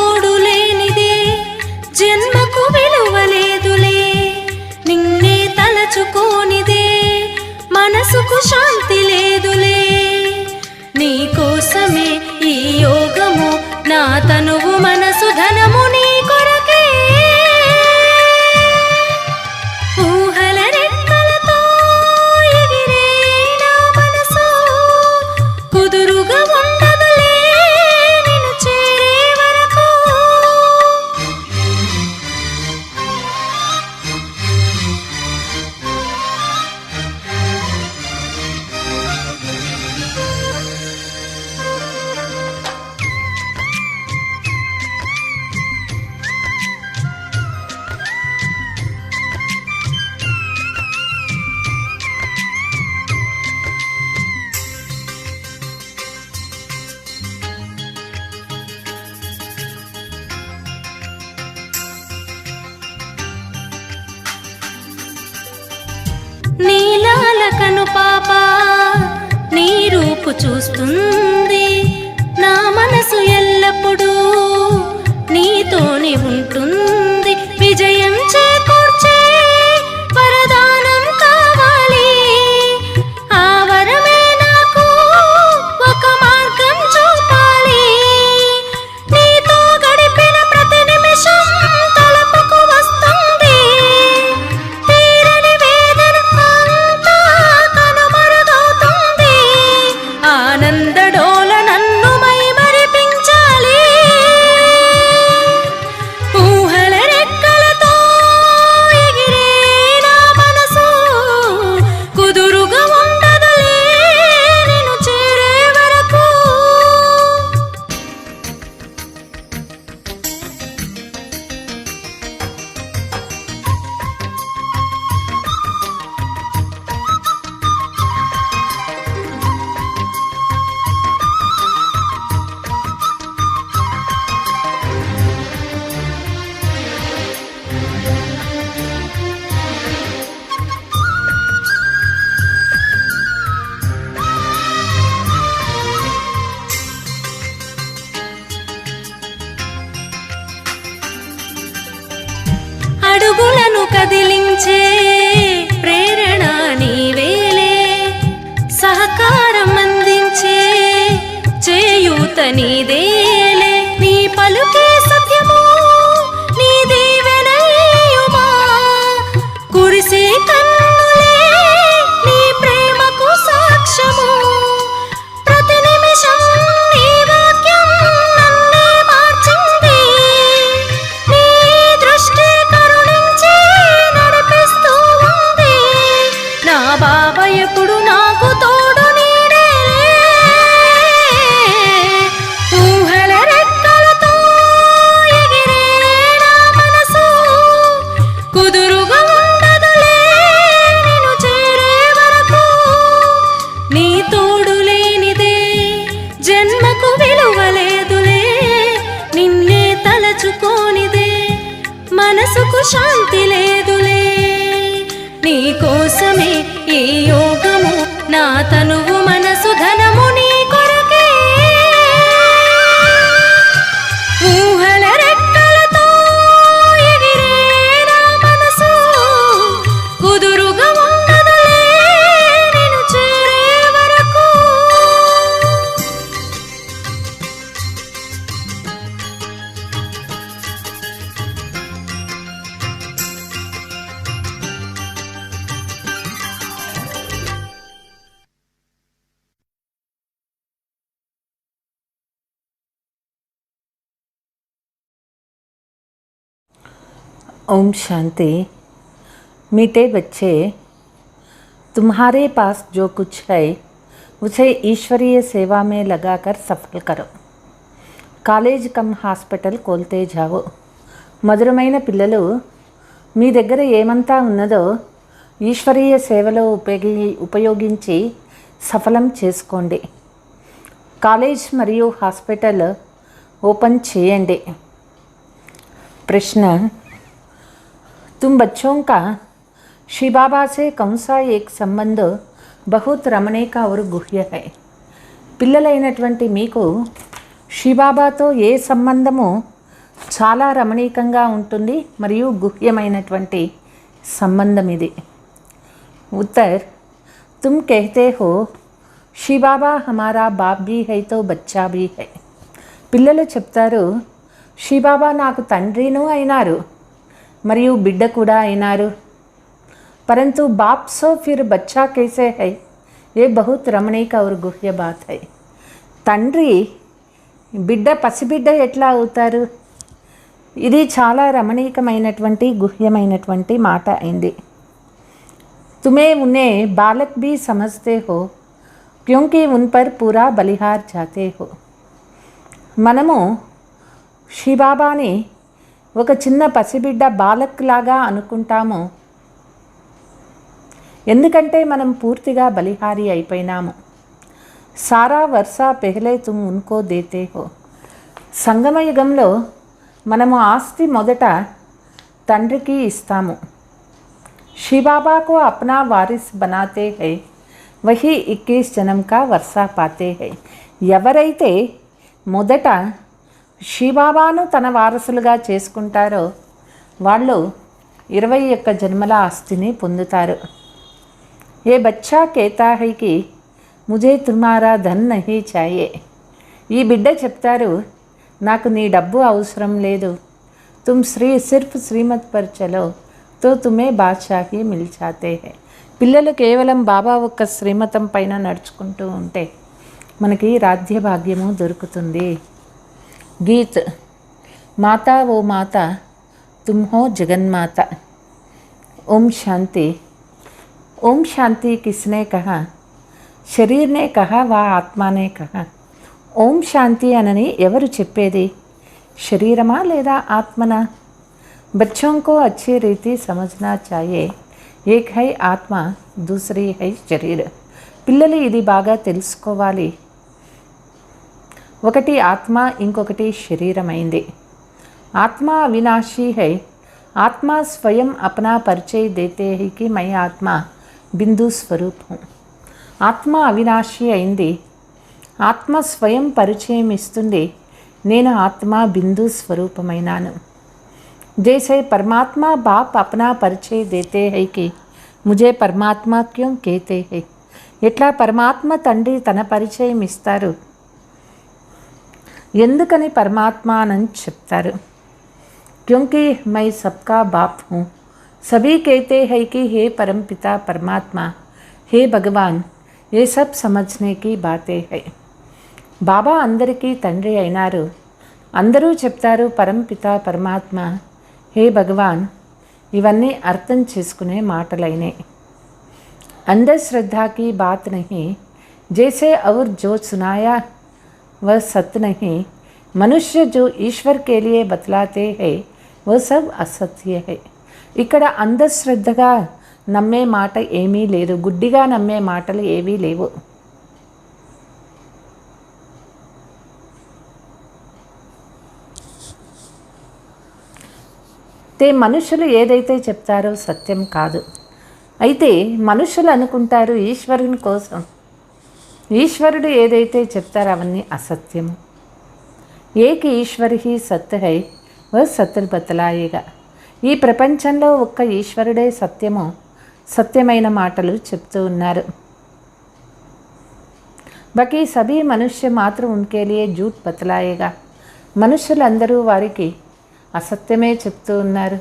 తోడు లేనిదే జన్మకు విలువలేదులే, నిన్నే తలచుకోనిదే మనసుకు శాంతి లేదులే. నీ కోసమే ఈ యోగము, నా తనువు మనసు ధనము నీ కొరకే. ఊహల రెక్కలతో ఎగిరే నా మనసు కుదురుగా ఉండదులే నిన్ను చేరే వరకు. నీలాల కను పాప నీ రూపు చూస్తుంది, నా మనసు ఎల్లప్పుడూ నీతోనే ఉంటుంది. విజయం చేకూర్చే వరదానం కావాలి, ఆ వరమే నాకు ఒక మార్గం చూపాలి. నీతో గడిపిన ప్రతి నిమిషం తలపుకు వస్తుంది, తీరని వేదన అంతా కనుమరుగవుతుంది. ఆనందడోల నన్ను మైమరిపించాలి, ఊహల రెక్కలతో ఎగిరే నా మనసు కుదురుగా ఉండదులే నిన్ను చేరే వరకు. అడుగులను కదిలించే ప్రేరణ నీవేలే, సహకారం అందించే చేయూత నీదేలే. నీ పలుకే సత్యము, నీ దీవెనయ్యుమా, కురిసే కన్నులే నీ ప్రేమకు సాక్ష్యము. ప్రతి నిమిషం నీ వాక్యం నన్నే మార్చింది, నీ దృష్టి కరుణించి నడిపిస్తూ ఉంది. నా బాబా ఎప్పుడు నాకు తోడు నీడే, ఊహల రెక్కలతో ఎగిరే నా మనసు కుదురుగా ఉండదులే నిన్ను చేరే వరకు. నీ తోడు లేనిదే జన్మకు విలువలేదులే, నిన్నే తలచుకోనిదే మనసుకు శాంతి లేదులే. నీ కోసమే ఈ యోగము, నా తనువు మనసు ధనము నీ కొరకే. ఊహల రెక్కలతో ఎగిరే నా మనసు కుదురుగా ఉండదులే నిన్ను చేరే వరకు. ओम शांति। मीठे बच्चे, तुम्हारे पास जो कुछ है उसे ईश्वरीय सेवा में लगाकर सफल करो। కాలేజ్ కమ్ హాస్పిటల్ కోల్తే జావో। మధురమైన పిల్లలు, మీ దగ్గర ఏమంతా ఉన్నదో ఈశ్వరీయ సేవలో ఉపయోగించి సఫలం చేసుకోండి। కాలేజ్ మరియు హాస్పిటల్ ఓపెన్ చేయండి। प्रश्न, तुम बच्चों का श्री बाबा से कौन सा एक संबंध बहुत रमणीय और गुह्य है? పిల్లలైనటువంటి మీకు శ్రీ బాబాతో ఏ సంబంధము చాలా రమణీకంగా ఉంటుంది మరియు గుహ్యమైనటువంటి సంబంధం ఇది. ఉత్తర్ तुम कहते हो శివ బాబా హమారా బాప్ భీ హై తో బచ్చా భీ హై. పిల్లలు చెప్తారు శివ బాబా నాకు తండ్రిను అయినారు మరియు బిడ్డ కూడా అయినారు. परंतु बाप सो फिर बच्चा कैसे है, ये बहुत रमणीक और गुह्य बात है. తండ్రి బిడ్డ పసిబిడ్డ ఎట్లా అవుతారు, ఇది చాలా రమణీకమైనటువంటి గుహ్యమైనటువంటి మాట అయింది. तुम्हें उन्हें बालक भी समझते हो क्योंकि उन पर पूरा बलिहार जाते हो. మనము శివబాబాని ఒక చిన్న పసిబిడ్డ బాలక్ లాగా అనుకుంటాము, ఎందుకంటే మనం పూర్తిగా బలిహారి అయిపోయినాము. సారా వర్షా పెహలే తుమ్ ఉన్కో దేతే హో. సంగమయుగంలో మనము ఆస్తి మొదట తండ్రికి ఇస్తాము. शिवबाबा को अपना वारिस बनाते हैं, वही 21 जन्म का वर्षा पाते हैं. ఎవరైతే మొదట శివబాబాను తన వారసులుగా చేసుకుంటారో వాళ్ళు 21 జన్మల ఆస్తిని పొందుతారు. ఏ బచ్చా कहता है कि मुझे तुम्हारा धन नहीं चाहिए. ఈ బిడ్డ చెప్తారు నాకు నీ డబ్బు అవసరం లేదు. तुम सिर्फ श्रीमत पर चलो तो तुम्हें బాద్షాహీ మిల్ జాతే హై. పిల్లలు కేవలం బాబా ఒక్క శ్రీమతం పైన నడుచుకుంటూ ఉంటే మనకి రాజ్య భాగ్యము దొరుకుతుంది. గీత్ మాతా ఓ మాత తుమ్ హో జగన్మాత. ఓం శాంతి. ఓం శాంతి కిస్నే కహా, శరీర్నే కహా వా ఆత్మానే కహా. ఓం శాంతి అనని ఎవరు చెప్పేది, శరీరమా లేదా ఆత్మనా? बच्चों को अच्छी रीति समझना चाहिए. एक है आत्मा, दूसरी है शरीर. పిల్లలు ఇది బాగా తెలుసుకోవాలి. ఒకటి ఆత్మ, ఇంకొకటి శరీరమైంది. ఆత్మ అవినాశీ है. आत्मा स्वयं अपना परिचय देते हैं कि मैं आत्मा बिंदु स्वरूप हूँ. ఆత్మ అవినాశీ అయింది. ఆత్మ స్వయం పరిచయం ఇస్తుంది, నేను ఆత్మ బిందు స్వరూపమైనాను. जैसे परमात्मा बाप अपना परिचय देते हैं कि मुझे परमात्मा क्यों कहते हैं. ఎట్లా పరమాత్మ తండ్రి తన పరిచయం ఇస్తారు, ఎందుకని పరమాత్మ అని చెప్తారు. क्योंकि मैं सबका बाप हूँ. सभी कहते हैं कि हे परमपिता परमात्मा, हे भगवान, ये सब समझने की बातें है. బాబా అందరికీ తండ్రి అయినారు. అందరూ చెప్తారు పరంపిత పరమాత్మ, హే భగవాన్. ఇవన్నీ అర్థం చేసుకునే మాటలైనే. अंधश्रद्धा की बात नहीं. जैसे और जो सुनाया वह सत्य नहीं. मनुष्य जो ईश्वर के लिए बतलाते हैं वह सब असत्य है. ఇక్కడ అంధశ్రద్ధగా నమ్మే మాట ఏమీ లేదు, గుడ్డిగా నమ్మే మాటలు ఏవీ లేవు. మనుషులు ఏదైతే చెప్తారో సత్యం కాదు. అయితే మనుషులు అనుకుంటారు ఈశ్వరుని కోసం, ఈశ్వరుడు ఏదైతే చెప్తారో అవన్నీ అసత్యము. ఏక ఈశ్వర్ హీ సత్య హై, వహ్ సత్య బతలాయేగా. ఈ ప్రపంచంలో ఒక్క ఈశ్వరుడే సత్యము, సత్యమైన మాటలు చెప్తూ ఉన్నారు. బాకీ సభీ మనుష్య మాత్రం ఉన్కే లియే జూట్ బతలాయేగా. మనుషులందరూ వారికి అసత్యమే చెప్తూ ఉన్నారు.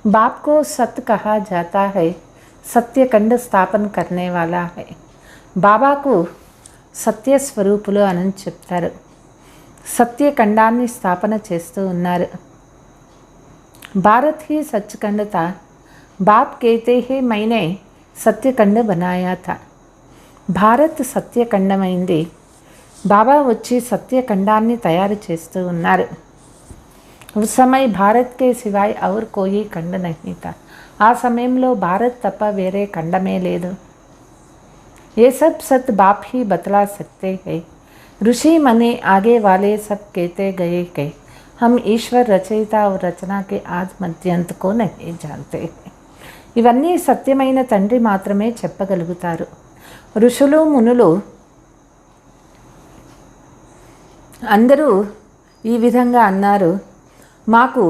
బాప్ కో సత్ కహా జాతా హై, సత్యఖండ స్థాపన కర్నే వాలా హై. బాబాకు సత్య స్వరూపులు అని చెప్తారు, సత్యఖండాన్ని స్థాపన చేస్తూ ఉన్నారు. భారత్ హీ సచ్ఖండ్ థా. బాప్ कहते हैं मैंने సత్యఖండ్ బనాయా థా. భారత్ సత్యఖండమైంది. బాబా వచ్చి సత్యఖండాన్ని తయారు చేస్తూ ఉన్నారు. उस समय भारत के सिवाय और कोई खंड नहीं था. ఆ సమయంలో భారత్ తప్ప వేరే ఖండమే లేదు. ये सब सत बाप ही बतला सकते हैं. ऋषि मने आगे वाले सब कहते गए कि हम ईश्वर रचयिता और रचना के आज मध्यांत को नहीं जानते. ఇవన్నీ సత్యమైన తండ్రి మాత్రమే చెప్పగలుగుతారు. ఋషులు మునులు అందరూ ఈ విధంగా అన్నారు. మాకు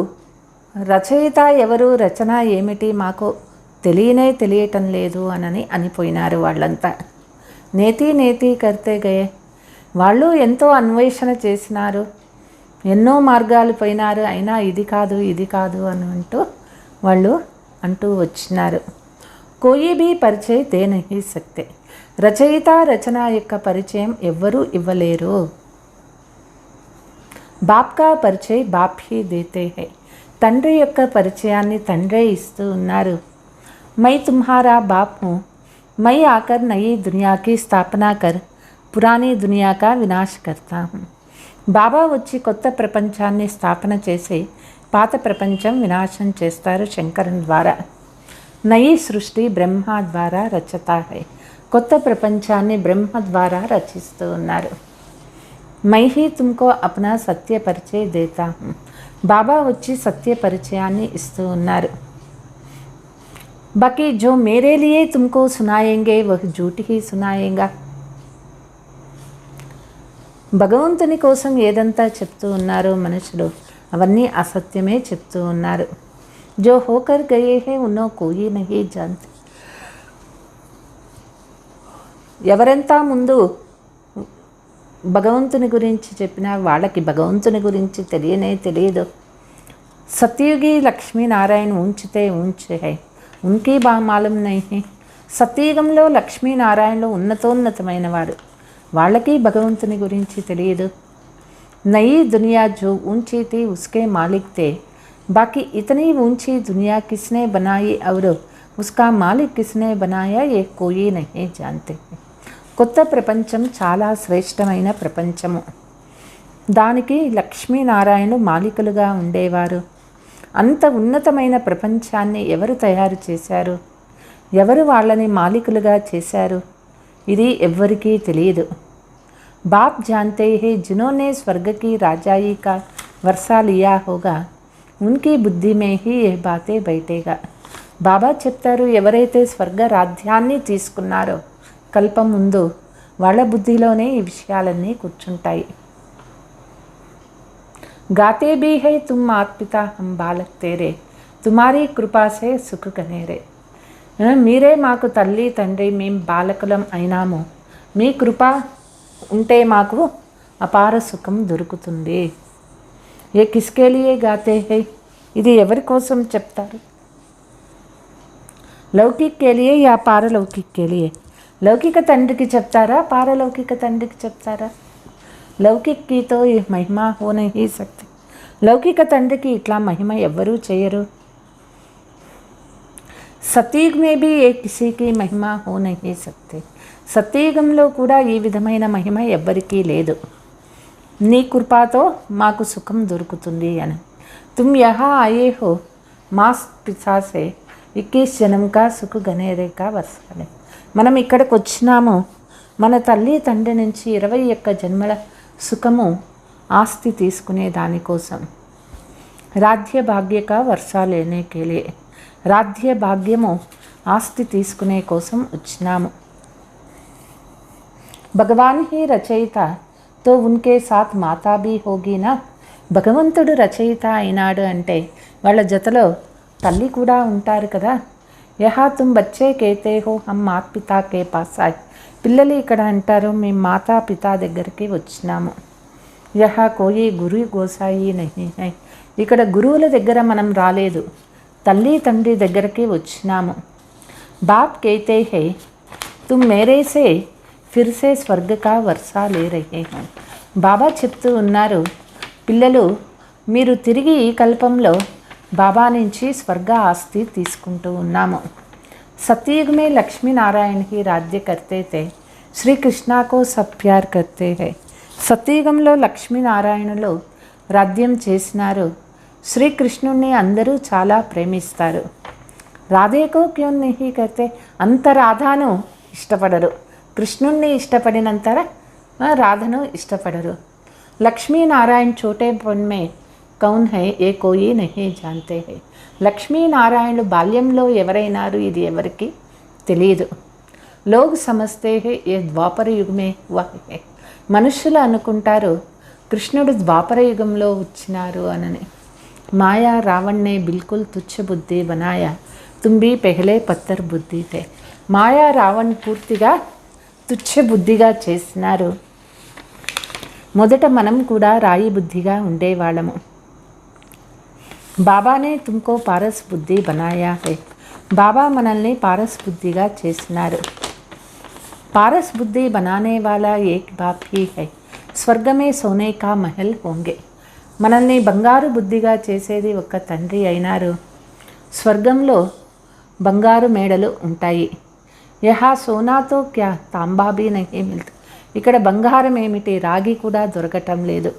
రచయిత ఎవరు, రచన ఏమిటి మాకు తెలియటం లేదు అని అనిపోయినారు వాళ్ళంతా. నేతి నేతి కర్తే గయే, వాళ్ళు ఎంతో అన్వేషణ చేసినారు, ఎన్నో మార్గాలు పోయినారు, అయినా ఇది కాదు అని వాళ్ళు అంటూ వచ్చినారు. కోయి భీ పరిచయ దే నహీ సక్తే, రచయిత రచన యొక్క పరిచయం ఎవ్వరూ ఇవ్వలేరు. బాప్ కా పరిచయ బాప్ హీ దేతే హై, తండ్రి యొక్క పరిచయాన్ని తండ్రే ఇస్తూ ఉన్నారు. మై తుమ్హారా బాప్ హూ, మై ఆకర్ నయీ దునియాకి స్థాపనా కర్ పురాణీ దునియా కా వినాశ కర్తా హూ. బాబా వచ్చి కొత్త ప్రపంచాన్ని స్థాపన చేసి పాత ప్రపంచం వినాశం చేస్తారు శంకరుని ద్వారా. నయీ సృష్టి బ్రహ్మ ద్వారా రచతా హై, కొత్త ప్రపంచాన్ని బ్రహ్మ ద్వారా రచిస్తూ ఉన్నారు. మై హీ తుమ్కో అప్నా సత్య పరిచయ దేతా హూ, బాబా వచ్చి సత్య పరిచయాన్ని ఇస్తూ ఉన్నారు. బాకీ జో మేరే లియే తుమ్కో సునాయేంగే వహ్ జూట్ హీ సునాయేగా, భగవంతుని కోసం ఏదంతా చెప్తూ ఉన్నారో మనుషులు అవన్నీ అసత్యమే చెప్తూ ఉన్నారు. జో హోకర్ గయే హే ఉన్నో కోయి నహీ జాన్తే, ఎవరంతా ముందు భగవంతుని గురించి చెప్పినా వాళ్ళకి భగవంతుని గురించి తెలియదు. సత్యుగి లక్ష్మీనారాయణ ఊంచితే ఊంచే హై, ఉన్కీ మాలూం నహీ. సత్యయుగంలో లక్ష్మీనారాయణలు ఉన్నతోన్నతమైన వారు, వాళ్ళకి భగవంతుని గురించి తెలియదు. నయీ దునియా జో ఊంచి థీ ఉస్కే మాలిక్ తే, బాకీ ఇతనీ ఊంచి దునియా కిస్నే బనాయి और उसका मालिक किसने बनाया ये कोई नहीं जानते. కొత్త ప్రపంచం చాలా శ్రేష్టమైన ప్రపంచము, దానికి లక్ష్మీనారాయణులు మాలికులుగా ఉండేవారు. అంత ఉన్నతమైన ప్రపంచాన్ని ఎవరు తయారు చేశారు, ఎవరు వాళ్ళని మాలికులుగా చేశారు, ఇది ఎవ్వరికీ తెలియదు. బాప్ జాన్తే హే జినోనే స్వర్గ की राजाई का वर्षा लिया होगा उनकी बुद्धि में ही ये बातें बैठेगा. బాబా చెప్తారు, ఎవరైతే స్వర్గ రాజ్యాన్ని తీసుకున్నారో కల్పం ముందు వాళ్ళ బుద్ధిలోనే ఈ విషయాలన్నీ కూర్చుంటాయి. గాతే భీ హై తుమ్ మాత్పితా హమ్ బాలక్ తేరే తుమారీ కృపాసే సుఖ గనేరే. మీరే మాకు తల్లి తండ్రి, మేం బాలకులం అయినాము, మీ కృప ఉంటే మాకు అపార సుఖం దొరుకుతుంది. ఏ కిస్కే లియే గాతే హై, ఇది ఎవరి కోసం చెప్తారు? లౌకిక్ కే లియే యా పారలౌకిక్ కే లియే, లౌకిక తండ్రికి చెప్తారా, పారలౌకిక తండ్రికి చెప్తారా? లౌకిక్ కీతో ఈ మహిమ హో నహీ సక్తి, లౌకిక తండ్రికి ఇట్లా మహిమ ఎవ్వరూ చేయరు. సతీయుగ్ మే భీ ఏ కిసీకి మహిమ హో నహీ సక్తి, సతీయుగంలో కూడా ఈ విధమైన మహిమ ఎవ్వరికీ లేదు. నీ కృపాతో మాకు సుఖం దొరుకుతుంది అని. తుమ్ యహా ఆయే హో మాస్ పిసాసే 21 జనం కా సుఖ గనేరే కా వర్షాలే. మనం ఇక్కడికి వచ్చినాము మన తల్లి తండ్రి నుంచి 21 జన్మల సుఖము ఆస్తి తీసుకునే దానికోసం. రాధ్య భాగ్య కా వర్షా లేనే కేలే, రాధ్య భాగ్యము ఆస్తి తీసుకునే కోసం వచ్చినాము. భగవాన్ హీ రచయిత తో ఉన్కే సాత్ మాతా భీ హోగీనా, భగవంతుడు రచయిత అయినాడు అంటే వాళ్ళ జతలో తల్లి కూడా ఉంటారు కదా. యహా తుమ్ బచ్చే కేతే హో హమ్ మాత్ పితా కే పాస్ ఆయ్, పిల్లలు ఇక్కడ అంటారు మేము మాతా పితా దగ్గరికి వచ్చినాము. యహా కోయి గురు గోసాయి నహీ హై, ఇక్కడ గురువుల దగ్గర మనం రాలేదు, తల్లి తండ్రి దగ్గరికి వచ్చినాము. బాప్ కేతే హై తుమ్ మేరే సే ఫిర్ సే స్వర్గ కా వర్షా లే రహే హై, బాబా చెప్తూ ఉన్నారు, పిల్లలు మీరు తిరిగి ఈ కల్పంలో బాబా నుంచి స్వర్గ ఆస్తి తీసుకుంటూ ఉన్నాము. सतयुग में लक्ष्मी नारायण ही राज्य करते थे, श्री कृष्णा को सब प्यार करते हैं. సత్యయుగంలో లక్ష్మీనారాయణులు రాజ్యం చేసినారు, శ్రీకృష్ణుణ్ణి అందరూ చాలా ప్రేమిస్తారు. రాధేకో క్యో నహీ కర్తే, అంత రాధాను ఇష్టపడరు, కృష్ణుణ్ణి ఇష్టపడినంత రాధను ఇష్టపడరు. లక్ష్మీనారాయణ చోటే పన్ మే కౌన్ హై ఏ కోయి నహీ జాన్తే హై, లక్ష్మీనారాయణులు బాల్యంలో ఎవరైనారు ఇది ఎవరికి తెలియదు. లోగ్ సమస్తే హై ఏ ద్వాపర యుగమే హువా హై, మనుషులు అనుకుంటారు కృష్ణుడు ద్వాపర యుగంలో వచ్చినారు అనని. माया रावण ने बिल्कुल तुच्छ बुद्धि बनाया, तुम भी पहले पत्थर बुद्धि थे. మాయా రావణ్ పూర్తిగా తుచ్చ బుద్ధిగా చేసినారు. మొదట మనం కూడా రాయి బుద్ధిగా ఉండేవాళ్ళము. బాబానే తుమ్కో పారస్ బుద్ధి బనాయా హై. బాబా మనల్ని పారస్ బుద్ధిగా చేసినారు. పారస్ బుద్ధి బనానే వాలా ఏక్ బాప్ హీ హై. స్వర్గమే సోనే కా మహల్ హోంగే. మనల్ని బంగారు బుద్ధిగా చేసేది ఒక్క తండ్రి అయినారు. స్వర్గంలో బంగారు మేడలు ఉంటాయి. యహా సోనాతో క్యా తాంబాబీ నహీ మిల్తా. ఇక్కడ బంగారం ఏమిటి, రాగి కూడా దొరకటం లేదు.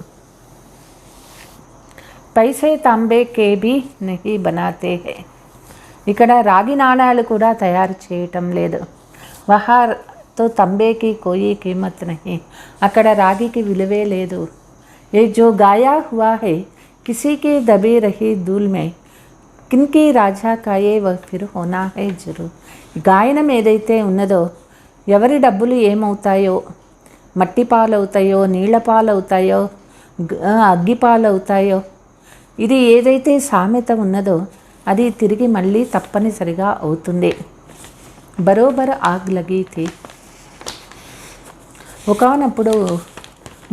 పైసే తాంబే కే భీ నహీ బనాతే హై. ఇక్కడ రాగి నాణాలు కూడా తయారు చేయటం లేదు. వహాతో తంబేకి కోయి కీమత్ నహీ. అక్కడ రాగికి విలువే లేదు. ఏ జో గాయా హువా హై కిసీకి దబీ రహీ ధూల్ మే కిన్కి రాజా కాయే వ ఫిర్ హోనా హై జరూర్. గాయనం ఏదైతే ఉన్నదో, ఎవరి డబ్బులు ఏమవుతాయో, మట్టి పాలవుతాయో, నీళ్ల పాలవుతాయో, అగ్గి పాలవుతాయో, ఇది ఏదైతే సామెత ఉన్నదో అది తిరిగి మళ్ళీ తప్పనిసరిగా అవుతుంది. బరోబర్ ఆగ్ లగీ థీ. ఒకనప్పుడు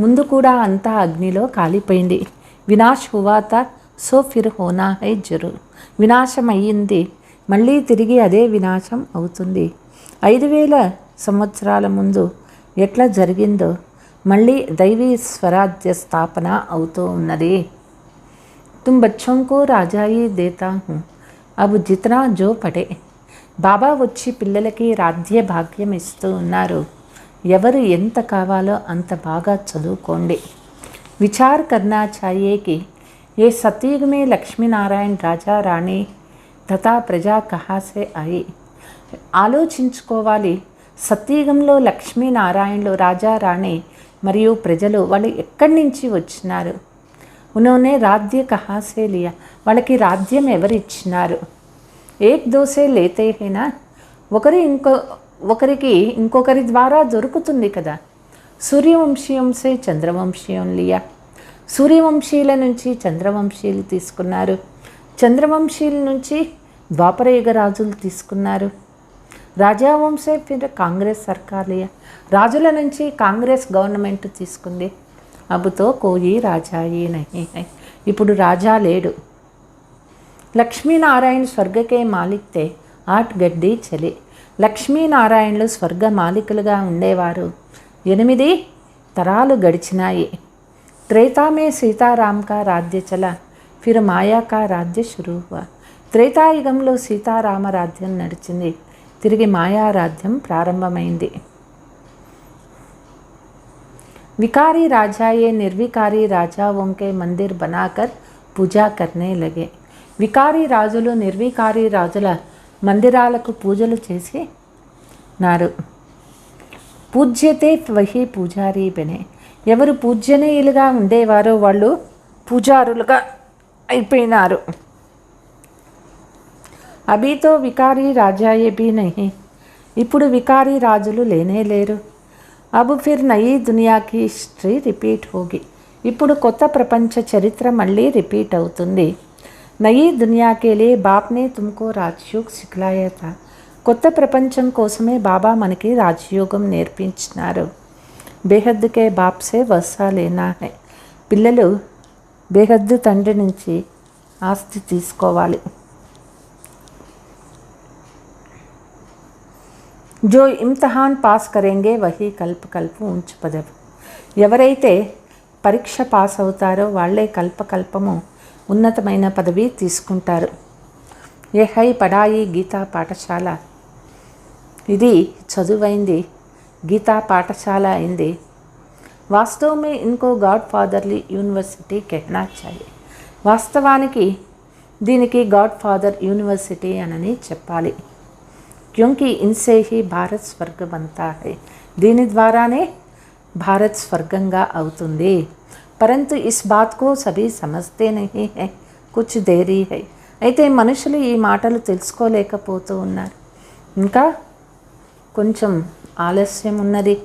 ముందు కూడా అంతా అగ్నిలో కాలిపోయింది. Vinash హువాత so Phir హోనా high జరూర్. వినాశం అయ్యింది, మళ్ళీ తిరిగి అదే వినాశం అవుతుంది. 5000 సంవత్సరాల ముందు ఎట్లా జరిగిందో మళ్ళీ దైవీ స్వరాజ్య స్థాపన అవుతూ ఉన్నది. తుమ్ బచ్చోం కో రాజాయి దేతా హూ అబ్ జితనా జో పడే. బాబా వచ్చి పిల్లలకి రాజ్య భాగ్యం ఇస్తూ ఉన్నారు. ఎవరు ఎంత కావాలో అంత బాగా చదువుకోండి. విచార్ కర్నా చాయే కి ఏ సతయుగ్ మే లక్ష్మీనారాయణ రాజా రాణి తథా ప్రజా కహాసే అయి. ఆలోచించుకోవాలి, సత్యయుగంలో లక్ష్మీనారాయణలు, రాజా రాణి మరియు ప్రజలు వాళ్ళు ఎక్కడి నుంచి వచ్చినారు. ఉన్హోనే రాజ్య కహాసే లియా. వాళ్ళకి రాజ్యం ఎవరిచ్చినారు. ఏక్ దోసే లేతే హైనా. ఒకరికి ఇంకొకరి ద్వారా దొరుకుతుంది కదా. సూర్యవంశీయం సే చంద్రవంశీయం లియా. సూర్యవంశీయుల నుంచి చంద్రవంశీయులు తీసుకున్నారు. చంద్రవంశీయుల నుంచి ద్వాపరయుగ రాజులు తీసుకున్నారు. రాజావంశే ఫిర్ కాంగ్రెస్ సర్కార్ లియా. రాజుల నుంచి కాంగ్రెస్ గవర్నమెంట్ తీసుకుంది. అబుతో కోయి రాజాయి నహీ హై. ఇప్పుడు రాజా లేడు. లక్ష్మీనారాయణ స్వర్గకే మాలిక్తే 8 గడ్డి చలి. లక్ష్మీనారాయణలు స్వర్గ మాలికలుగా ఉండేవారు. 8 తరాలు గడిచినాయి. త్రేతామే సీతారాం కా రాజ్య చలా, ఫిర్ మాయా కా రాజ్య షురూ హువా. త్రేతాయుగంలో సీతారామ రాజ్యం నడిచింది, తిరిగి మాయా రాజ్యం ప్రారంభమైంది. వికారీ రాజాయే నిర్వికారీ రాజావోంకే మందిర్ బనాకర్ పూజా కర్నే లగే. వికారీ రాజులు నిర్వికారీ రాజుల మందిరాలకు పూజలు చేసి నారు. పూజ్యతే వహీ పూజారీ బనే. ఎవరు పూజ్యనీయులుగా ఉండేవారో వాళ్ళు పూజారులుగా అయిపోయినారు. అభితో వికారీ రాజాయే భీ నహీ. ఇప్పుడు వికారీ రాజులు లేనే లేరు. అబ్ ఫిర్ నయీ దునియాకి హిస్టరీ రిపీట్ హోగి. ఇప్పుడు కొత్త ప్రపంచ చరిత్ర మళ్ళీ రిపీట్ అవుతుంది. నయీ దునియాకే లియే బాప్నే తుమ్కో రాజయోగ్ సిఖలాయా థా. కొత్త ప్రపంచం కోసమే బాబా మనకి రాజయోగం నేర్పించినారు. బేహద్దుకే బాప్సే వసా లేనా హై. పిల్లలు బేహద్దు తండ్రి నుంచి ఆస్తి తీసుకోవాలి. జో ఇమ్తిహాన్ పాస్ కరేంగే వహీ కల్ప కల్ప ఉంచ పదవి. ఎవరైతే పరీక్ష పాస్ అవుతారో వాళ్ళే కల్పకల్పము ఉన్నతమైన పదవి తీసుకుంటారు. ఏ హై పడాయి గీతా పాఠశాల. ఇది చదువైంది, గీతా పాఠశాల అయింది. వాస్తవమే ఇన్కో గాడ్ ఫాదర్లీ యూనివర్సిటీ కెహనా చాయే. వాస్తవానికి దీనికి గాడ్ ఫాదర్ యూనివర్సిటీ అనని చెప్పాలి. క్యోంకి ఇన్సే హీ భారత్ స్వర్గ బంతా హై. దీని ద్వారానే భారత్ స్వర్గంగా అవుతుంది. పరంతు is bath co సభీ సమజ్తే Nahi high, Kuch దేరీ high. అయితే మనుషులు ఈ మాటలు తెలుసుకోలేకపోతూ ఉన్నారు. ఇంకా కొంచెం ఆలస్యం ఉన్నది.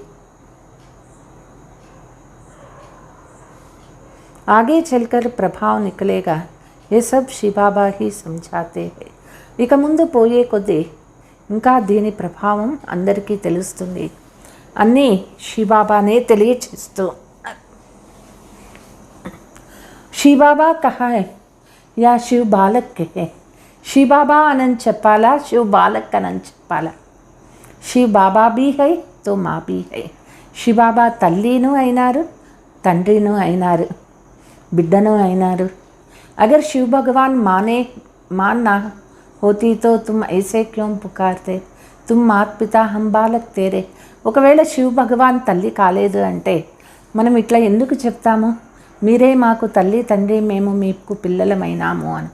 ఆగే చల్కర్ ప్రభావ్ నికలేగా. ఏ సబ్ శివబాబా హీ సమझाते हैं. ఇక ముందు పోయే కొద్దీ ఇంకా దీని ప్రభావం అందరికీ తెలుస్తుంది. అన్నీ శివబాబానే తెలియచేస్తూ. శివబాబా కహా హై యా శివ్ బాలక్ కే. శివబాబా అనని చెప్పాలా, శివ్ బాలక్ అనని చెప్పాలా? శివ్ బాబా బీ హై తో మా బీ హై. శివబాబా తల్లిను అయినారు, తండ్రిను అయినారు, బిడ్డను అయినారు. అగర్ శివ్ భగవాన్ మాన్నా होती तो तुम ऐसे क्यों पुकारते, तुम मात पिता हम बालक तेरे. ఒకవేళ శివ్ భగవాన్ తల్లి కాలేదు అంటే మనం ఇట్లా ఎందుకు చెప్తాము, మీరే మాకు తల్లి తండ్రి, మేము మీకు పిల్లలమైనాము అని.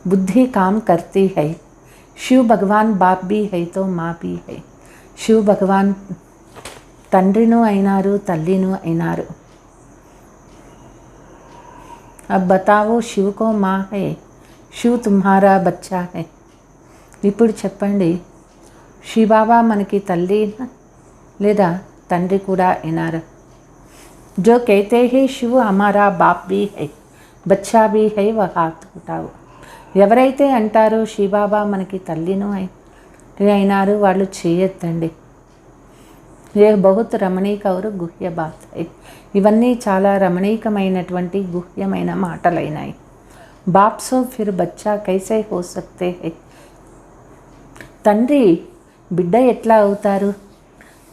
బుద్ధి కామ్ కర్తీ హై. శివ్ భగవాన్ బాప్ బీ హై తో మా బీ హై. శివ్ భగవాన్ తండ్రిను అయినారు, తల్లిను అయినారు. अब बताओ शिव को माँ है, शिव तुम्हारा बच्चा है. ఇప్పుడు చెప్పండి, శివబాబా మనకి తల్లి లేదా తండ్రి కూడా అయినారు. जो कहते हैं शिव हमारा बाप भी है, बच्चा भी है, वह हाथ उठाओ. ఎవరైతే అంటారో శివబాబా మనకి తల్లిను అయినారు, వాళ్ళు చేయొద్దండి. ఏ బహుత్ రమణీక और గుహ్య బాత్ హై. ఇవన్నీ చాలా రమణీకమైనటువంటి గుహ్యమైన మాటలైనాయి. బాప్ సో ఫిర్ బచ్చా కైసే హో సక్తే హై. తండ్రి బిడ్డ ఎట్లా అవుతారు?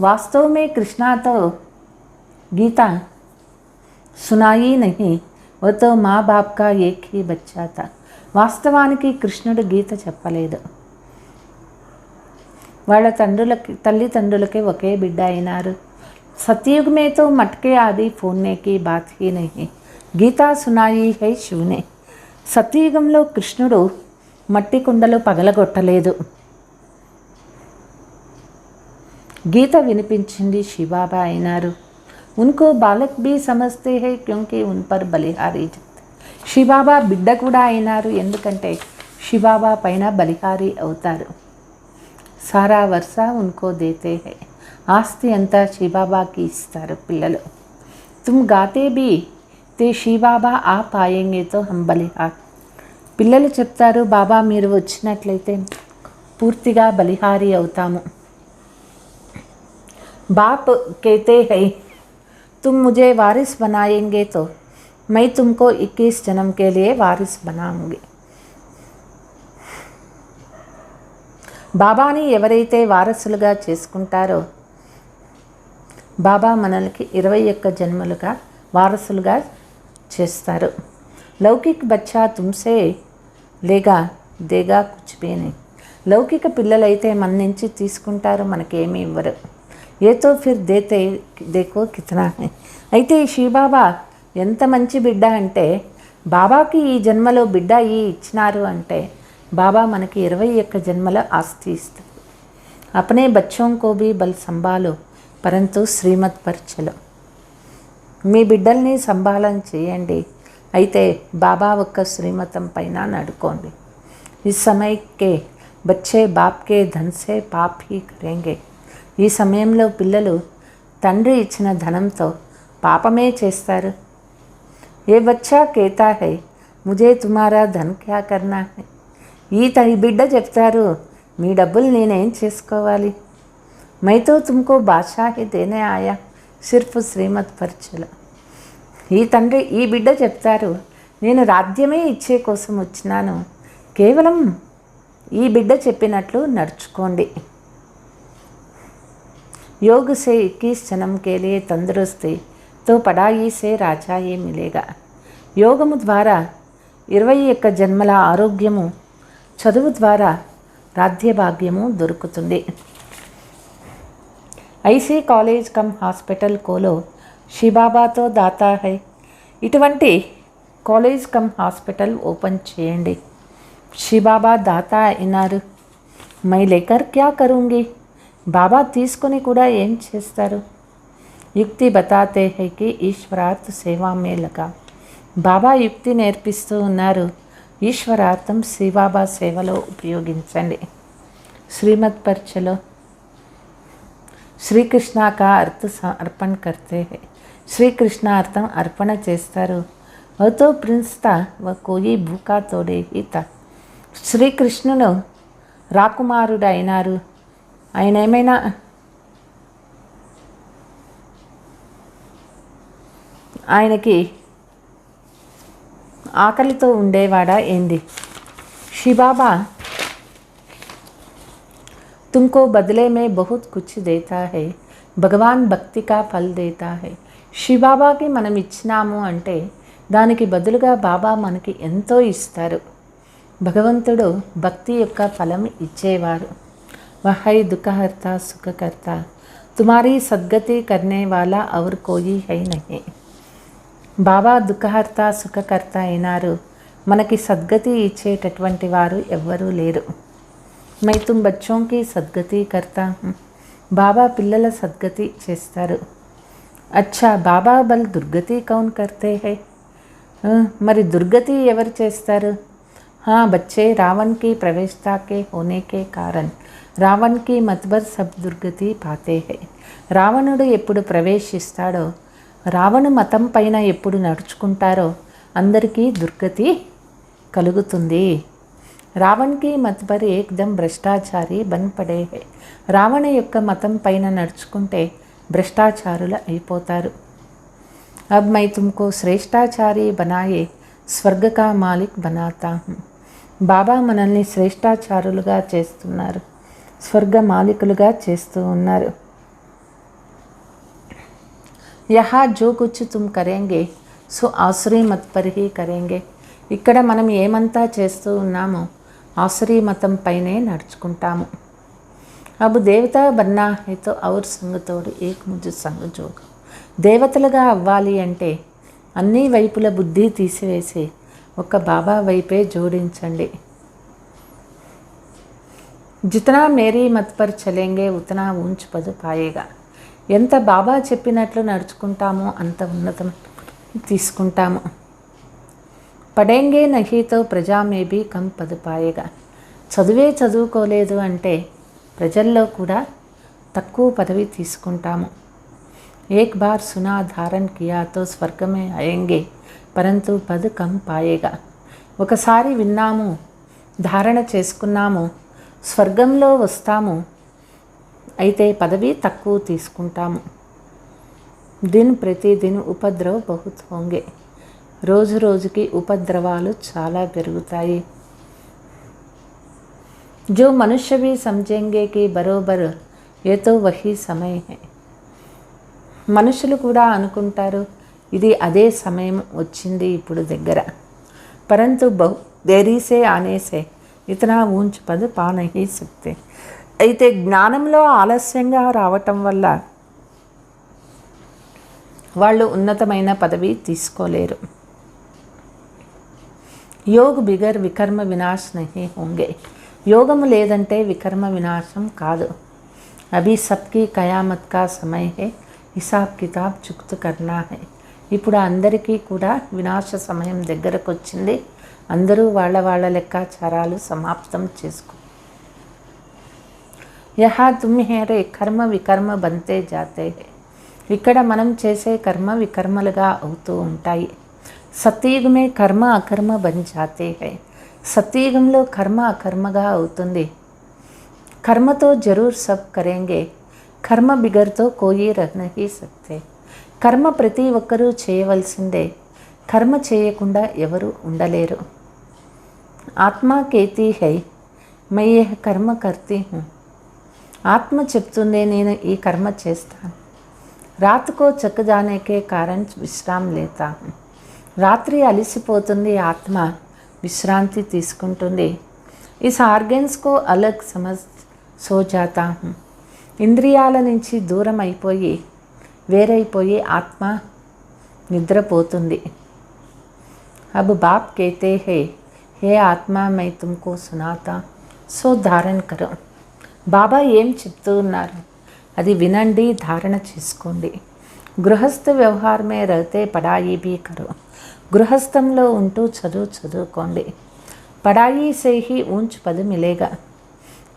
వాస్తవమే కృష్ణతో గీత సునాయి నహి, वो तो माँ बाप का एक ही बच्चा था. వాస్తవానికి కృష్ణుడు గీత చెప్పలేదు. వాళ్ళ తల్లిదండ్రులకి ఒకే బిడ్డ అయినారు. सतयुग में तो मटके आदि फोड़ने की बात ही नहीं, గీతా సునాయి హై శివునే. సత్యయుగంలో కృష్ణుడు మట్టి కుండలు పగలగొట్టలేదు, గీత వినిపించింది శివబాబా అయినారు. ఉన్కో బాలక్ భీ సమజ్తే హై క్యోంకి ఉన్ పర్ బలిహారీ జతే. శివబాబా బిడ్డ కూడా అయినారు, ఎందుకంటే శివబాబా పైన బలిహారీ అవుతారు. సారా వర్ష ఉన్కో దేతే హై. ఆస్తి అంతా శివబాబాకి ఇస్తారు పిల్లలు. తుమ్ గాతే బీ తే శివబాబా ఆ పాయేంగేతో హం బలిహార్. పిల్లలు చెప్తారు, బాబా మీరు వచ్చినట్లయితే పూర్తిగా బలిహారీ అవుతాము. బాప్ కేతే హై तुम मुझे वारिस बनाएंगे तो मैं तुमको 21 जन्म के लिए वारिस बनाऊंगी. బాబాని ఎవరైతే వారసులుగా చేసుకుంటారో బాబా మనల్కి 21 జన్మలుగా వారసులుగా చేస్తారు. లౌకిక బచ్చా తుమ్సే లేగా దేగా కుచ్ భీ నహీ. లౌకిక పిల్లలైతే మన నుంచి తీసుకుంటారు, మనకేమీ ఇవ్వరు. ఏతో ఫిర్ దేతే దేకో కితనా హై. అయితే శివబాబా ఎంత మంచి బిడ్డ అంటే, బాబాకి ఈ జన్మలో బిడ్డ ఇచ్చినారు అంటే బాబా మనకి 21 జన్మల ఆస్తి ఇస్తారు. అపనే బచ్చోं को भी బల్ సంభాలో పరంతు శ్రీమత్ పర్ చలో. మీ బిడ్డల్ని సంభాళన చేయండి, అయితే బాబా ఒక్క శ్రీమతం పైన నడుకోండి. ఈ సమయకే బచ్చే బాప్ కే ధన్ సే పాప్ హీ కరేంగే. ఈ సమయంలో పిల్లలు తండ్రి ఇచ్చిన ధనంతో పాపమే చేస్తారు. ఏ బచ్చా కేతా హై ముజే తుమారా ధన్ క్యా కర్నా హై. ఈ బిడ్డ చెప్తారు, మీ డబ్బులు నేనేం చేసుకోవాలి, మైతో తుమ్కో బాద్షాహీ దేనే ఆయా సిర్ఫ్ శ్రీమత్ పర్ చలో. ఈ బిడ్డ చెప్తారు, నేను రాజ్యమే ఇచ్చే కోసం వచ్చినాను, కేవలం ఈ బిడ్డ చెప్పినట్లు నడుచుకోండి. योग से 21 जन्म के लिए तंदुरुस्ती तो पढ़ाई से राजा ये मिलेगा. యోగము ద్వారా 21 జన్మల ఆరోగ్యము, చదువు ద్వారా రాజ్యభాగ్యము దొరుకుతుంది. ఐసీ కాలేజ్ కమ్ హాస్పిటల్ కోలో శివబాబాతో దాతా హై. ఇటువంటి కాలేజ్ కమ్ హాస్పిటల్ ఓపెన్ చేయండి. శివబాబా దాతా అయినారు. మై లేకర్ క్యా కరూంగి. బాబా తీసుకొని కూడా ఏం చేస్తారు? యుక్తి బతాతే హై కి ఈశ్వరార్థ సేవా మే లగా. బాబా యుక్తి నేర్పిస్తూ ఉన్నారు, ఈశ్వరార్థం శివబాబా సేవలో ఉపయోగించండి. శ్రీమత్ పర్ చలో. శ్రీకృష్ణ కా అర్థ అర్పణ కర్తే హై. శ్రీకృష్ణ అర్థం అర్పణ చేస్తారు. वह तो प्रिंस था, वह कोई भूखा तोड़े ही था. శ్రీకృష్ణుడు రాకుమారుడు అయినారు. ఆయన ఏమైనా ఆయనకి ఆకలితో ఉండేవాడా ఏంది? శివబాబా तुमको बदले में बहुत कुछ देता है, భగవాన్ భక్తి కా ఫల్ దేతా హై. శివబాబాకి మనం ఇచ్చినాము అంటే దానికి బదులుగా బాబా మనకి ఎంతో ఇస్తారు. భగవంతుడు భక్తి యొక్క ఫలం ఇచ్చేవాడు. వహై దుఃఖహర్త సుఖకర్త, తుమారీ సద్గతి కర్నే వాలా ఔర్ కోయి హై నహీ. బాబా దుఃఖహర్త సుఖకర్త అయినారు. మనకి సద్గతి ఇచ్చేటటువంటి వారు ఎవ్వరూ లేరు. మై తుమ్ బచ్చోంకి సద్గతి కర్తా హూం. బాబా పిల్లల సద్గతి చేస్తారు. అచ్చా, బాబా బల్ దుర్గతి కౌన్ కర్తే హై. మరి దుర్గతి ఎవరు చేస్తారు? బచ్చే రావణ్ కి ప్రవేశతా కే హోనే కే కారణ్ రావణ్ కి మత్బర్ సబ్ దుర్గతి పాతే హై. రావణుడు ఎప్పుడు ప్రవేశిస్తాడో, రావణు మతం పైన ఎప్పుడు నడుచుకుంటారో అందరికీ దుర్గతి కలుగుతుంది. రావణ్కి మత్బర్ ఏకదం భ్రష్టాచారి బన్ పడే హై. రావణ యొక్క మతం పైన నడుచుకుంటే భ్రష్టాచారులు అయిపోతారు. అబ్ మై తుమ్కో శ్రేష్టాచారి బనాయే స్వర్గ కా మాలిక్ బనాతా హూం. బాబా మనల్ని శ్రేష్టాచారులుగా చేస్తున్నారు, స్వర్గ మాలికులుగా చేస్తూ ఉన్నారు. యహా జో కుచ్ తుమ్ కరేంగే సో ఆసురీ మత్ పర్ హీ కరేంగే. ఇక్కడ మనం ఏమంతా చేస్తూ ఉన్నామో ఆసురీ మతం పైనే నడుచుకుంటాము. అబ్ దేవతా బన్నా హై తో ఔర్ సంగ్ తోడు ఏక్ ముజ్ సంగ్ జోగ్. దేవతలుగా అవ్వాలి అంటే అన్ని వైపుల బుద్ధి తీసివేసి ఒక బాబా వైపే జోడించండి. జితనా మేరీ మత్ పర్ చలేంగే ఉతనా ఊంచ్ పదు పాయేగా. ఎంత బాబా చెప్పినట్లు నడుచుకుంటామో అంత ఉన్నతం తీసుకుంటాము. పడేంగే నహీతో ప్రజా మే బీ కమ్ పదు పాయేగా. చదువే చదువుకోలేదు అంటే ప్రజల్లో కూడా తక్కువ పదవి తీసుకుంటాము. ఏక్ బార్ సునా ధారన్ కియా తో స్వర్గమే అయేంగే పరంతు పద్ కమ్ పాయేగా. ఒకసారి విన్నాము, ధారణ చేసుకున్నాము, స్వర్గంలో వస్తాము, అయితే పదవి తక్కువ తీసుకుంటాము. దిన్ ప్రతి దిన్ ఉపద్రవ్ బహుత్ హోంగే. రోజు రోజుకి ఉపద్రవాలు చాలా పెరుగుతాయి. जो मनुष्य भी समझेंगे कि बरोबर ये तो वही समय है. మనుషులు కూడా అనుకుంటారు ఇది అదే సమయం వచ్చింది ఇప్పుడు దగ్గర. పరంతు బహు దేరీ సే ఆనే సే ఇతనా ఊంచ్ పద్ పా నహీ సక్తే. అయితే జ్ఞానంలో ఆలస్యంగా రావటం వల్ల వాళ్ళు ఉన్నతమైన పదవి తీసుకోలేరు. యోగ్ బిగర్ వికర్మ వినాశ్ నహీ హోంగే. యోగము లేదంటే వికర్మ వినాశం కాదు. అభి సబ్కి కయామత్ కా సమయ్ హై, హిసాబ్ కితాబ్ చుక్త్ కర్నా హై. ఇప్పుడు అందరికీ కూడా వినాశ సమయం దగ్గరకు వచ్చింది. అందరూ వాళ్ళ వాళ్ళ లెక్కాచారాలు సమాప్తం చేసుకో. యహా తుమ్హేరే కర్మ వికర్మ బంతే జాతే హై. ఇక్కడ మనం చేసే కర్మ వికర్మలుగా అవుతూ ఉంటాయి. సత్యుగమే కర్మ అకర్మ బన్ జాతే హై. సత్యుగంలో కర్మ అకర్మగా అవుతుంది. కర్మతో జరూర్ సబ్ కరేంగే, కర్మ బిగర్తో కోయి రహ్ నహీ సక్తే. కర్మ ప్రతి ఒక్కరూ చేయవలసిందే, కర్మ చేయకుండా ఎవరు ఉండలేరు. ఆత్మ కేతీ హై మై యహ్ కర్మ కర్తీ హూం. ఆత్మ చెప్తుంది నేను ఈ కర్మ చేస్తాను. రాత్కో చక్ జానేకే కారణ్ విశ్రామ్ లేతా హూం. రాత్రి అలిసిపోతుంది ఆత్మ, విశ్రాంతి తీసుకుంటుంది. ఇస్ ఆర్గన్స్ అలగ్ సమజ్ సో జాతా హూం. ఇంద్రియాల నుంచి దూరం అయిపోయి వేరైపోయి ఆత్మ నిద్రపోతుంది. అబ్ బాప్ కేతే హే హే ఆత్మ మై తుమ్కో సునాతా సో ధారణ కరో. బాబా ఏం చెప్తూ ఉన్నారు అది వినండి, ధారణ చేసుకోండి. గృహస్థ వ్యవహారమే రహతే పడాయి భీ కరో. గృహస్థంలో ఉంటూ చదువుకోండి. పడాయి సే హీ ఊంచ్ పద్ మిలేగా.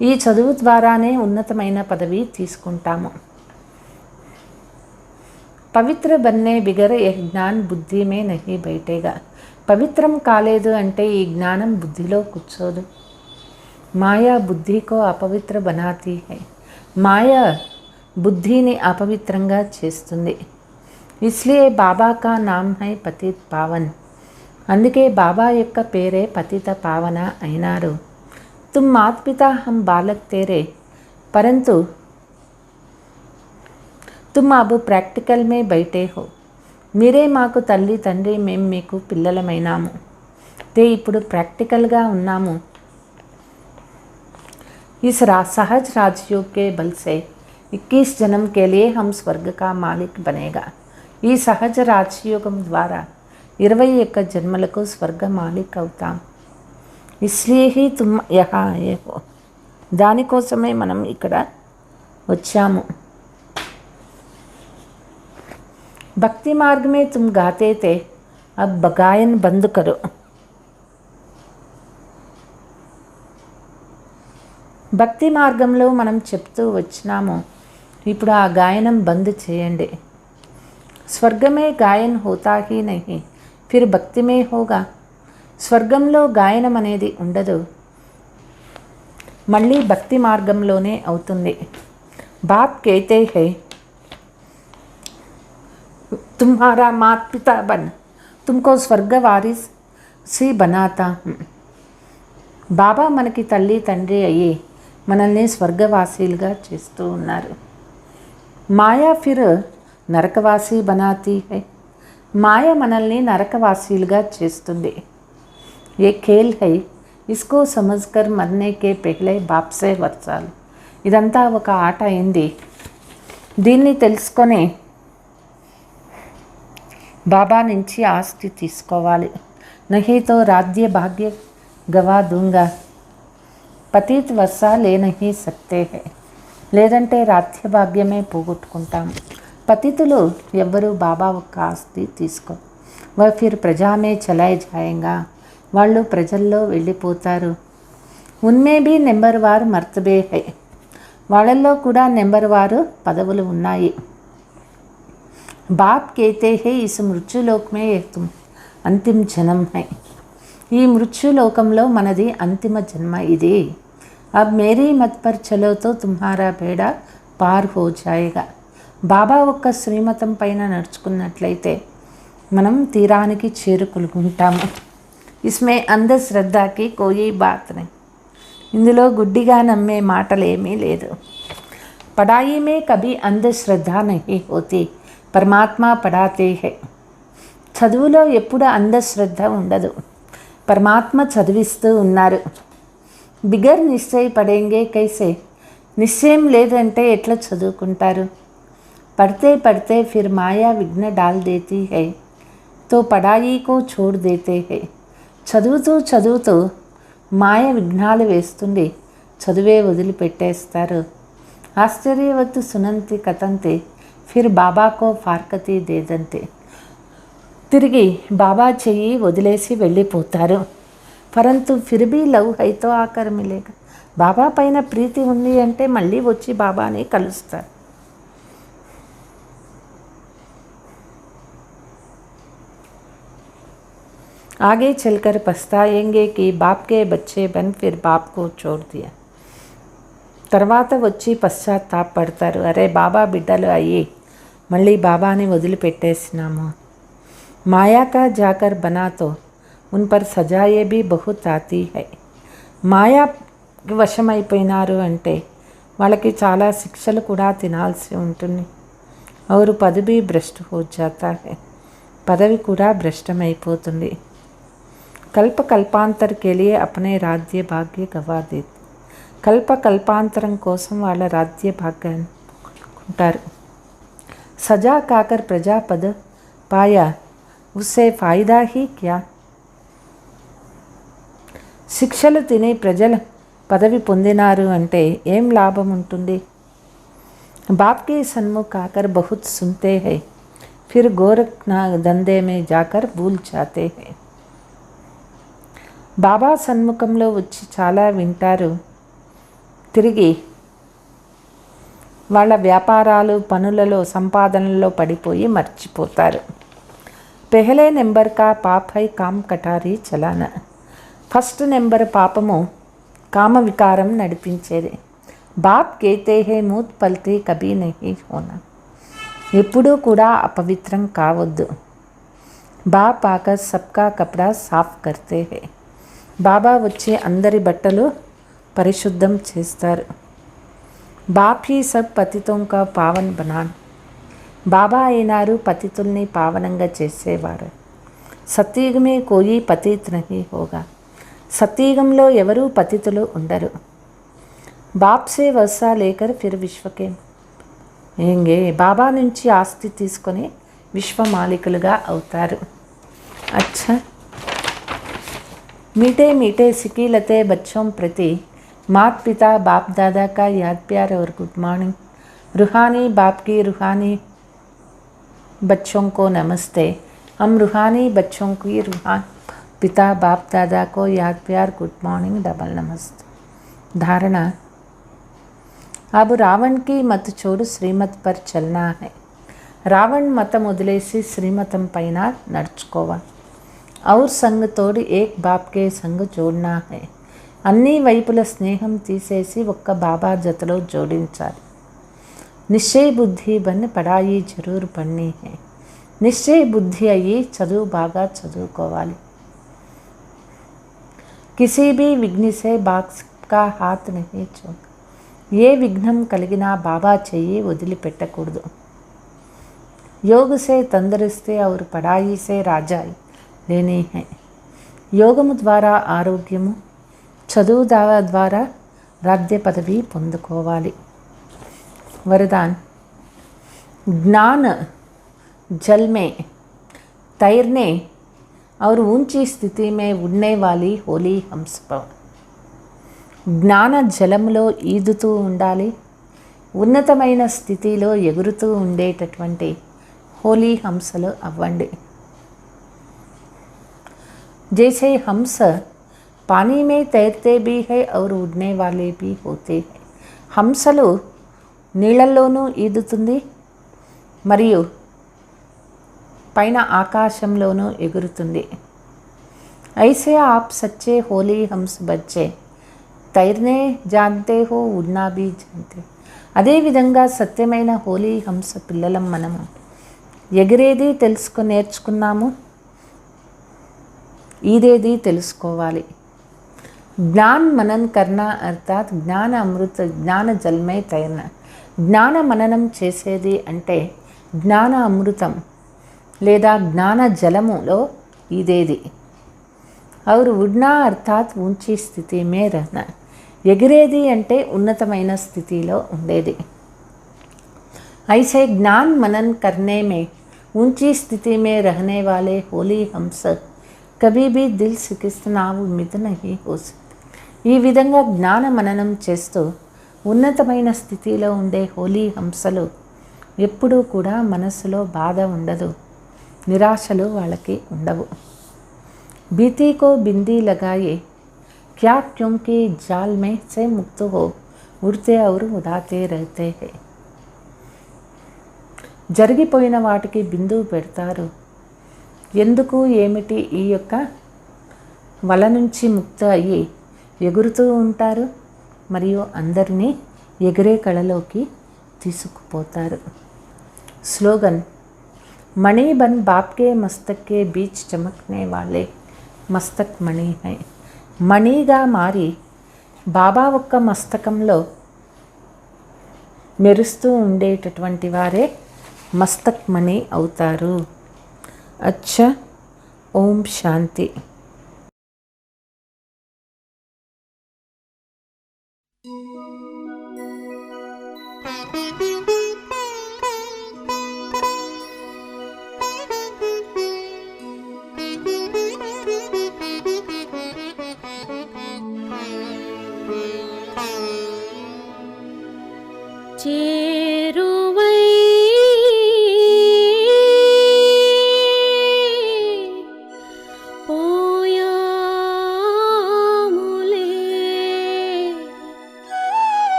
ఈ చదువు ద్వారానే ఉన్నతమైన పదవి తీసుకుంటాము. పవిత్ర బన్నే బిగర్ యహ్ జ్ఞాన్ బుద్ధి మే నహీ బైఠేగా. పవిత్రం కాలేదు అంటే ఈ జ్ఞానం బుద్ధిలో కూర్చోదు. మాయా బుద్ధికో అపవిత్ర బనాతీ హై. మాయా బుద్ధిని అపవిత్రంగా చేస్తుంది. ఇస్లియే బాబా కా నామ్ హై పతిత్ పావన్. అందుకే బాబా యొక్క పేరే పతిత పావన అయినారు. తుమ్ మాత్ పితా హమ్ బాలక్ తేరే పరంతు తుమ్ అబు ప్రాక్టికల్ మే బైటే హో. మీరే మాకు తల్లి తండ్రి, మేము మీకు పిల్లలమైనాము. తే ఇప్పుడు ప్రాక్టికల్గా ఉన్నాము. इस सहज राजयोग के बल से 21 जन्म के लिए हम स्वर्ग का मालिक बनेगा. ఈ సహజ రాజయోగం ద్వారా 21 జన్మలకు స్వర్గ మాలిక్ అవుతాం. ఇస్లియే హీ తుమ్ యహా ఆయే హో. దానికోసమే మనం ఇక్కడ వచ్చాము. భక్తి మార్గ మే తుమ్ గాతే తే అబ్ బగాయన్ బంద్ కరో. భక్తి మార్గంలో మనం చెప్తూ వచ్చినాము, ఇప్పుడు ఆ గాయనం బంద్ చేయండి. స్వర్గమే గాయన్ హోతా హీ నహీ, ఫిర్ భక్తి మే హోగా. స్వర్గంలో గాయనం అనేది ఉండదు, మళ్ళీ భక్తి మార్గంలోనే అవుతుంది. బాప్ కేతే హై తుమ్హారా మాత్ పితా బన్ తుమ్కో స్వర్గ వారిస్ సి బనాతా. బాబా మనకి తల్లి తండ్రి అయ్యి మనల్ని స్వర్గవాసీలుగా చేస్తూ ఉన్నారు. మాయా ఫిర్ నరకవాసి బనాతీ హై. మాయ మనల్ని నరకవాసీలుగా చేస్తుంది. ఏ ఖేల్ హై, ఇస్కో సమజ్కర్ మర్నే కే పెహ్లే బాప్సే వర్షాలు. ఇదంతా ఒక ఆట అయింది. దీన్ని తెలుసుకొని బాబా నుంచి ఆస్తి తీసుకోవాలి. నహీతో రాజ్య భాగ్య గవా దూంగా. పతీత్ వర్షా లే నహీ సక్తే హై. లేదంటే రాజ్య భాగ్యమే పోగొట్టుకుంటాం. పతితులు ఎవ్వరూ బాబా ఒక్క ఆస్తి తీసుకో. వా ఫిర్ ప్రజామే చలాయ్ జాయేగా. వాళ్ళు ప్రజల్లో వెళ్ళిపోతారు. ఉన్మే భీ నెంబర్ వారు మర్తబే హై. వాళ్ళల్లో కూడా నెంబర్ వారు పదవులు ఉన్నాయి. బాప్ కేతే హై ఇస్ మృత్యులోక్ మే తుమ్ అంతిమ జన్మ హై. ఈ మృత్యులోకంలో మనది అంతిమ జన్మ ఇది. అబ్ మేరీ మత్ పర్ చలోతో తుమ్హారా బేడా పార్ హో జాయేగా. బాబా ఒక్క శ్రీమతం పైన నడుచుకున్నట్లయితే మనం తీరానికి చేరుకుంటాము. ఇస్మే అంధశ్రద్ధకి కోయి బాత్ నహీ. ఇందులో గుడ్డిగా నమ్మే మాటలేమీ లేదు. పడాయి మే కభీ అంధశ్రద్ధ నహీ హోతీ, పరమాత్మ పడాతే హై. చదువులో ఎప్పుడు అంధశ్రద్ధ ఉండదు, పరమాత్మ చదివిస్తూ ఉన్నారు. బిగర్ నిశ్చయ పడేంగే కైసే. నిశ్చయం లేదంటే ఎట్లా చదువుకుంటారు. పడితే పడితే ఫిర్ మాయా విఘ్న డాల్ దేతీ హై తో పడాయి కో చోడ్ దేతే హై. చదువుతూ చదువుతూ మాయ విఘ్నాలు వేస్తుంది, చదువే వదిలిపెట్టేస్తారు. ఆశ్చర్యవత్తు సునంతి కథంతే ఫిర్ బాబాకో ఫార్కతి దేదంతే. తిరిగి బాబా చెయ్యి వదిలేసి వెళ్ళిపోతారు. పరంతు ఫిర్ భీ లవ్ హైతో ఆకర్ మిలేగా. బాబా పైన ప్రీతి ఉంది అంటే మళ్ళీ వచ్చి బాబాని కలుస్తారు. आगे चलकर पछताएंगे कि बाप के बच्चे बन फिर बाप को छोड़ दिया. తర్వాత వచ్చి పశ్చాత్తాపడతారు, అరే బాబా బిడ్డలు అయ్యి మళ్ళీ బాబాని వదిలిపెట్టేసినాము. మాయాకా జాకర్ బనాతో ఉన్ పర్ సజాయే భీ బహుత్ ఆతీ హై. మాయా వశమైపోయినారు అంటే వాళ్ళకి చాలా శిక్షలు కూడా తినాల్సి ఉంటుంది. ఔర్ పదవి భ్రష్ట్ హో జాతా హై. పదవి కూడా భ్రష్టమైపోతుంది. కల్ప కల్పాంతర్ కే లియే అప్నే రాజ్య భాగ్య గవా దేతే. కల్ప కల్పాంతరం కోసం వాళ్ళ రాజ్య భాగ్యాన్ని ఉంటారు. సజా కాకర్ ప్రజాపద పాయా ఉస్సే ఫాయిదా హీ క్యా. శిక్షలు తిని ప్రజల పదవి పొందినారు అంటే ఏం లాభం ఉంటుంది. బాప్కి సన్ముఖ్ ఆకర్ బహుత్ సున్తే హై ఫిర్ గోరఖ్ నా దందే మే జాకర్ భూల్ జాతే హై. బాబా సన్ముఖంలో వచ్చి చాలా వింటారు, తిరిగి వాళ్ళ వ్యాపారాలు పనులలో సంపాదనలో పడిపోయి మర్చిపోతారు. పెహలే నెంబర్ కా pop high com కటారీ చలాన. First number పాపము కామ వికారం నడిపించేది. బాప్ కేతే హే మూత్ పల్తే కభీ నహీ హోనా. ఎప్పుడూ కూడా అపవిత్రం కావద్దు. బాప్ ఆకర్ సబ్కా కపడా సాఫ్ కర్తే హే. బాబా వచ్చి అందరి బట్టలు పరిశుద్ధం చేస్తారు. బాప్ హీ సబ్ పతితోం కా పావన్ బనాన్. బాబా అయినారు పతితుల్ని పావనంగా చేసేవారు. సత్యుగమే కోయి పతిత్ నహీ హోగా. సత్యుగంలో ఎవరూ పతితులు ఉండరు. బాప్ సే వర్షా లేకర్ ఫిర్ విశ్వకే ఏంగే. బాబా నుంచి ఆస్తి తీసుకొని విశ్వమాలికులుగా అవుతారు. అచ్చా, मीठे मीठे सिकीलते बच्चों प्रति मात पिता बाप दादा का याद प्यार और गुड मॉर्निंग. रूहानी बाप की रूहानी बच्चों को नमस्ते. हम रूहानी बच्चों की रूहानी पिता बाप दादा को याद प्यार गुड मॉर्निंग डबल नमस्ते. धारणा. अब रावण की मत छोड़ श्रीमत पर चलना है. रावण మతం వదిలేసి శ్రీమతం పైన నడుచుకోవాలి. और संग तोड़ी एक बाप के संग जोड़ना है. అన్ని వైపుల స్నేహం తీసేసి ఒక్క బాబా జతలో జోడించాలి. నిశ్చయ బుద్ధి బన్ పడాయి జరూర్ పడ్నీ హై. నిశ్చయ బుద్ధి అయ్యి చదువు బాగా చదువుకోవాలి. కిసీ భీ విఘ్న సే బాప్ కా హాత్ నహీ చోడ్. ఏ విఘ్నం కలిగినా బాబా చెయ్యి వదిలిపెట్టకూడదు. యోగ సే తందరుస్తే और పడాయి సే రాజాయి లేనే హై. యోగము ద్వారా ఆరోగ్యము, చదువు ద్వారా రాజ్య పదవి పొందుకోవాలి. वरदान. ज्ञान जल में तैरने और ऊंची स्थिति में उड़ने वाली होली हंस भव. జ్ఞాన జలంలో ఈదుతూ ఉండాలి, ఉన్నతమైన స్థితిలో ఎగురుతూ ఉండేటటువంటి హోలీ హంసలు అవ్వండి. जैसे हंस पानी में तैरते भी है और उड़ने वाले भी होते हैं. హంసలు నీళ్ళల్లోనూ ఈదుతుంది మరియు పైన ఆకాశంలోనూ ఎగురుతుంది. ऐसे आप सच्चे होली हंस बच्चे तैरने जानते हो उड़ना भी जानते. అదేవిధంగా సత్యమైన హోలీ హంస పిల్లలం మనము. ఎగిరేది నేర్చుకున్నాము, ఈదేది తెలుసుకోవాలి. జ్ఞాన్ మనన్ కర్ణ అర్థాత్ జ్ఞాన అమృత జ్ఞాన జల్మే తైర్న. జ్ఞాన మననం చేసేది అంటే జ్ఞాన అమృతం లేదా జ్ఞాన జలములో ఈదేది. और उड़ना అర్థాత్ ऊंची స్థితి మే रहना. ఎగిరేది అంటే ఉన్నతమైన స్థితిలో ఉండేది. ऐसे ज्ञान मनन करने में ऊंची स्थिति में रहने वाले होली हंस कभी भी दिल शिकस्त ना उम्मीद नहीं हो सकती. ఈ విధంగా జ్ఞాన మననం చేస్తూ ఉన్నతమైన స్థితిలో ఉండే హోలీ హంసలు ఎప్పుడూ కూడా మనసులో బాధ ఉండదు, నిరాశలు వాళ్ళకి ఉండవు. बीती को बिंदी लगाए क्या क्योंकि जाल में से मुक्त हो उड़ते और उड़ाते रहते हैं. జరిగిపోయిన వాటికి బిందువు పెడతారు. ఎందుకు ఏమిటి? ఈ యొక్క వల నుంచి ముక్త అయ్యి ఎగురుతూ ఉంటారు మరియు అందరినీ ఎగిరే కళలోకి తీసుకుపోతారు. స్లోగన్. మణి బన్ బాప్ కే మస్తక్ కే బీచ్ చమక్నే వాలే మస్తక్ మణి హై. మణిగా మారి బాబా ఒక్క మస్తకంలో మెరుస్తూ ఉండేటటువంటి వారే మస్తక్ మణి అవుతారు. అచ్చా, ఓం శాంతి.